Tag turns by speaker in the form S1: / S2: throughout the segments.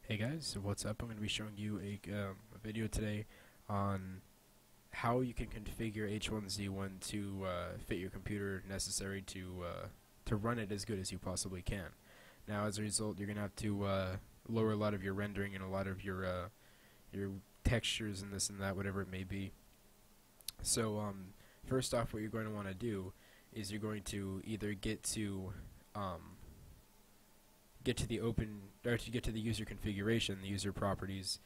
S1: Hey guys, what's up? I'm going to be showing you a video today on how you can configure H1Z1 to fit your computer necessary to run it as good as you possibly can. Now, as a result, you're going to have to lower a lot of your rendering and a lot of your textures and this and that, whatever it may be. So, first off, what you're going to want to do is you're going to either get to the user configuration, the user properties,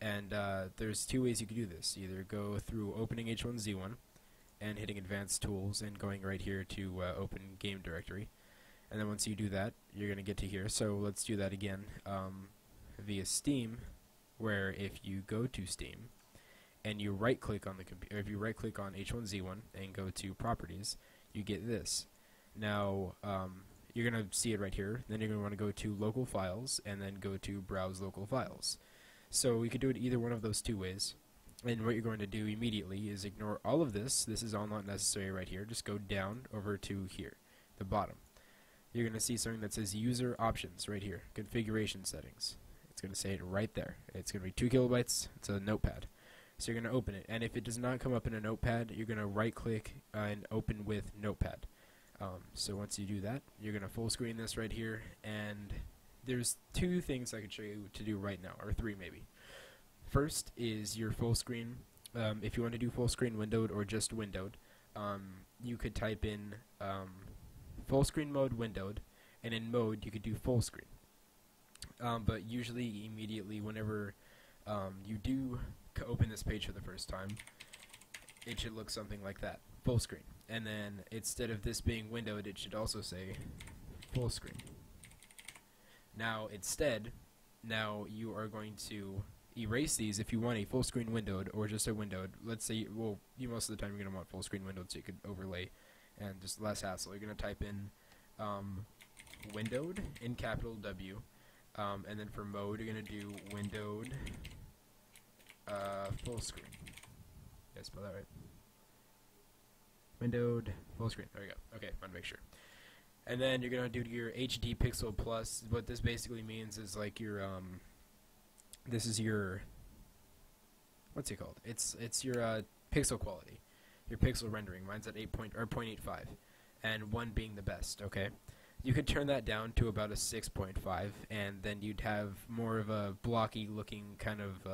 S1: and there's two ways you can do this. Either go through opening H1Z1 and hitting Advanced Tools and going right here to Open Game Directory, and then once you do that, you're going to get to here. So let's do that again via Steam, where if you go to Steam and you right-click on the computer, if you right-click on H1Z1 and go to Properties, you get this. Now, you're going to see it right here. Then you're going to want to go to Local Files and then go to Browse Local Files. So you could do it either one of those two ways. And what you're going to do immediately is ignore all of this. This is all not necessary right here. Just go down over to here, the bottom. You're going to see something that says User Options right here, Configuration Settings. It's going to say it right there. It's going to be 2 kilobytes. It's a notepad. So you're going to open it. And if it does not come up in a notepad, you're going to right-click and open with Notepad. So once you do that, you're going to full screen this right here, and there's two things I could show you to do right now, or three maybe. First is your full screen. If you want to do full screen windowed or just windowed, you could type in full screen mode windowed, and in mode you could do full screen. But usually immediately whenever you do open this page for the first time, it should look something like that, full screen. And then instead of this being windowed, it should also say full screen. Now now you are going to erase these if you want a full screen windowed or just a windowed. Let's say, well, you most of the time you're going to want full screen windowed so you could overlay and just less hassle. You're going to type in windowed in capital W, and then for mode you're going to do windowed full screen. Did I spell that right? Windowed full screen. There we go. Okay, want to make sure. And then you're gonna do your HD Pixel Plus. What this basically means is like your this is your, what's it called? It's your pixel quality, your pixel rendering. Mine's at 0.85, and 1 being the best. Okay, you could turn that down to about a 6.5, and then you'd have more of a blocky looking kind of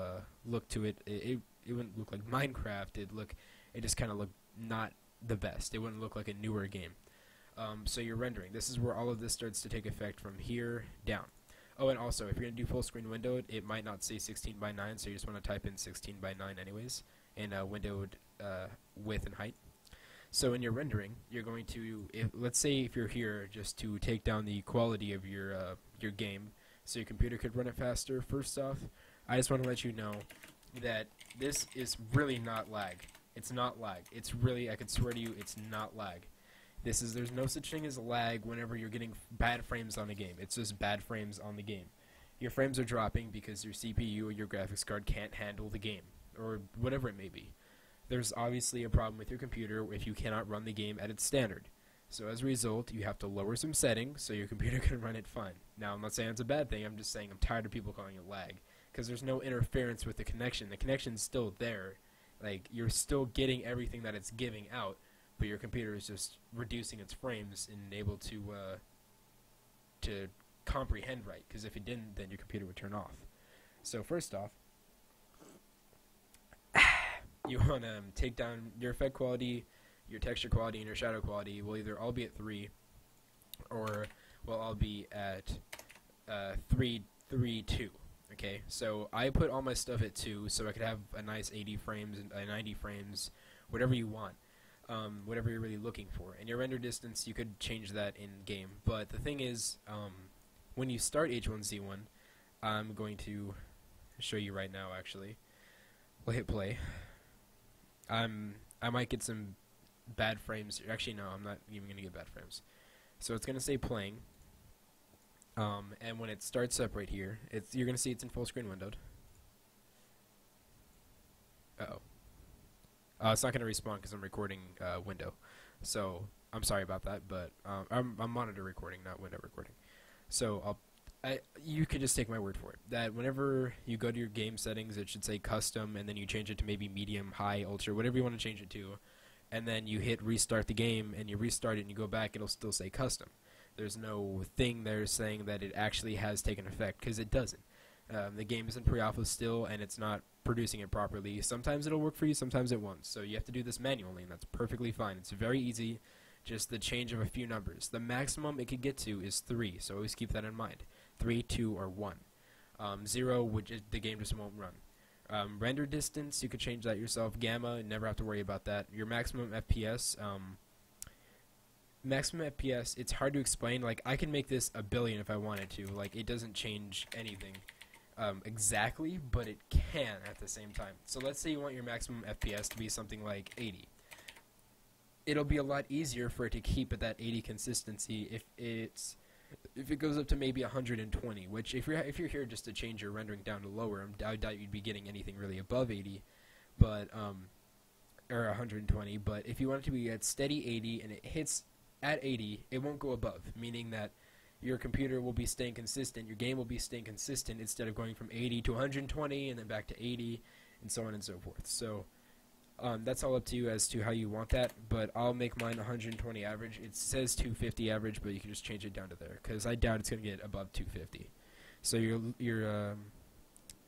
S1: look to it. It wouldn't look like Minecraft. It just kind of looked not the best. It wouldn't look like a newer game. So you're rendering. This is where all of this starts to take effect from here down. Oh, and also, if you're going to do full screen windowed, it might not say 16 by 9, so you just want to type in 16 by 9 anyways, in windowed width and height. So in your rendering, you're going to, let's say if you're here just to take down the quality of your game, so your computer could run it faster. First off, I just want to let you know that this is really not lag. It's not lag. It's really, I could swear to you, it's not lag. There's no such thing as lag whenever you're getting bad frames on a game. It's just bad frames on the game. Your frames are dropping because your CPU or your graphics card can't handle the game, or whatever it may be. There's obviously a problem with your computer if you cannot run the game at its standard. So as a result, you have to lower some settings so your computer can run it fine. Now, I'm not saying it's a bad thing. I'm just saying I'm tired of people calling it lag, because there's no interference with the connection. The connection's still there. Like, you're still getting everything that it's giving out, but your computer is just reducing its frames and able to comprehend right, because if it didn't, then your computer would turn off. So first off, you want to take down your effect quality, your texture quality, and your shadow quality will either all be at 3, or will all be at 3.2. Okay, so I put all my stuff at 2, so I could have a nice 80 frames and 90 frames, whatever you want, whatever you're really looking for. And your render distance, you could change that in game. But the thing is, when you start H1Z1, I'm going to show you right now. Actually, we'll hit play. I might get some bad frames. Actually, no, I'm not even gonna get bad frames. So it's gonna say playing. And when it starts up right here, you're going to see it's in full screen windowed. It's not going to respawn because I'm recording window. So I'm sorry about that, but I'm monitor recording, not window recording. So You could just take my word for it. That whenever you go to your game settings, it should say custom, and then you change it to maybe medium, high, ultra, whatever you want to change it to, and then you hit restart the game, and you restart it, and you go back, it'll still say custom. There's no thing there saying that it actually has taken effect, because it doesn't. The game is in pre-alpha still, and it's not producing it properly. Sometimes it'll work for you, sometimes it won't. So you have to do this manually, and that's perfectly fine. It's very easy, just the change of a few numbers. The maximum it could get to is 3, so always keep that in mind. 3, 2, or 1. 0, the game just won't run. Render distance, you could change that yourself. Gamma, never have to worry about that. Your maximum FPS, it's hard to explain. Like, I can make this 1 billion if I wanted to. Like, it doesn't change anything exactly, but it can at the same time. So let's say you want your maximum FPS to be something like 80. It'll be a lot easier for it to keep at that 80 consistency if it goes up to maybe 120, which if you're here just to change your rendering down to lower, I doubt you'd be getting anything really above 80, but or 120. But if you want it to be at steady 80 and it hits at 80, it won't go above, meaning that your computer will be staying consistent, your game will be staying consistent instead of going from 80 to 120 and then back to 80 and so on and so forth. So that's all up to you as to how you want that, but I'll make mine 120 average. It says 250 average, but you can just change it down to there, because I doubt it's going to get above 250. So it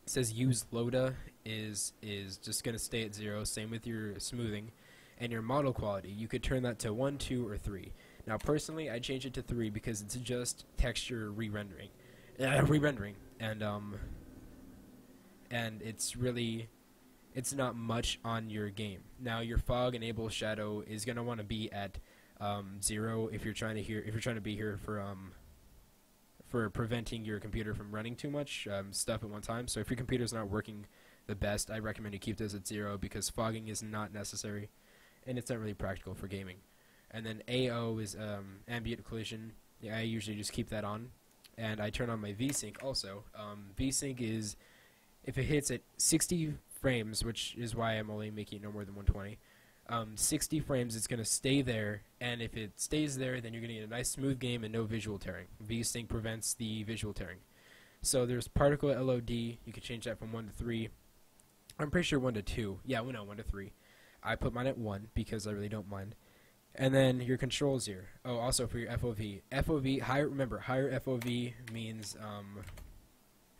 S1: says use LODA is just going to stay at 0, same with your smoothing, and your model quality, you could turn that to 1, 2, or 3. Now personally, I change it to 3 because it's just texture re-rendering, and it's not much on your game. Now your fog enable shadow is gonna want to be at 0 if you're trying to be here for preventing your computer from running too much stuff at one time. So if your computer's not working the best, I recommend you keep those at 0 because fogging is not necessary, and it's not really practical for gaming. And then AO is ambient occlusion. Yeah, I usually just keep that on, and I turn on my VSync also. VSync is if it hits at 60 frames, which is why I'm only making it no more than 120. 60 frames, it's going to stay there, and if it stays there, then you're going to get a nice smooth game and no visual tearing. VSync prevents the visual tearing. So there's particle LOD. You can change that from 1 to 3. I'm pretty sure 1 to 2. Yeah, well, no, 1 to 3. I put mine at 1 because I really don't mind. And then your controls here. Oh, also for your FOV. FOV, higher FOV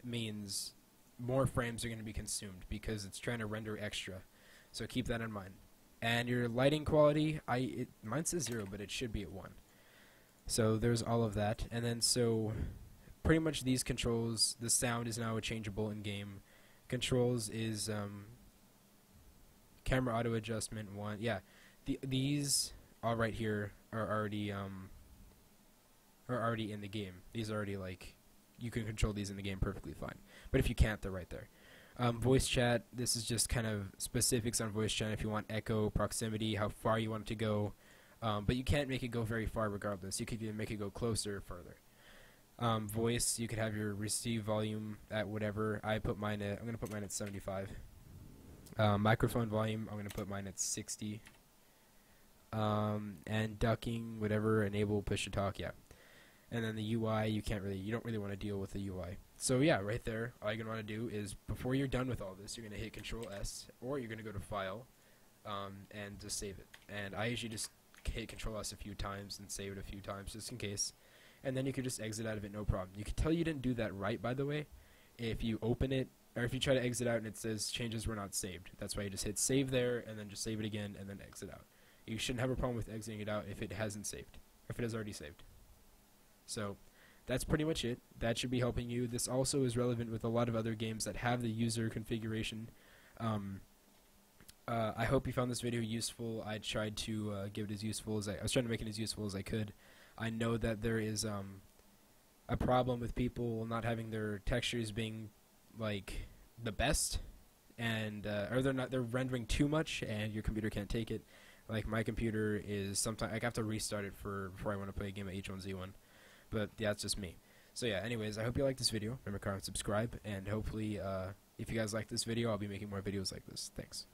S1: means more frames are going to be consumed because it's trying to render extra. So keep that in mind. And your lighting quality, mine says 0, but it should be at 1. So there's all of that. And then so pretty much these controls, the sound is now changeable in game. Controls is camera auto adjustment 1. Yeah, these all right here are already in the game. These are already, like, you can control these in the game perfectly fine. But if you can't, they're right there. Voice chat, this is just kind of specifics on voice chat if you want echo, proximity, how far you want it to go. But you can't make it go very far regardless. You could even make it go closer or further. Voice, you could have your receive volume at whatever. I'm going to put mine at 75. Microphone volume, I'm going to put mine at 60. And ducking, whatever, enable push to talk, yeah. And then the UI, you don't really want to deal with the UI. So yeah, right there, all you're going to want to do is, before you're done with all this, you're going to hit Control S, or you're going to go to File, and just save it. And I usually just hit Control S a few times and save it a few times, just in case. And then you could just exit out of it, no problem. You can tell you didn't do that right, by the way, if you open it, or if you try to exit out and it says changes were not saved. That's why you just hit save there, and then just save it again, and then exit out. You shouldn't have a problem with exiting it out if it hasn't saved, or if it has already saved. So that's pretty much it. That should be helping you. This also is relevant with a lot of other games that have the user configuration. I hope you found this video useful. I tried to give it as useful as I was trying to make it as useful as I could. I know that there is a problem with people not having their textures being like the best, and or they're rendering too much, and your computer can't take it. Like my computer is sometimes I have to restart it before I want to play a game of H1Z1. But yeah, it's just me. So yeah, anyways, I hope you liked this video. Remember, comment, subscribe, and hopefully if you guys like this video, I'll be making more videos like this. Thanks.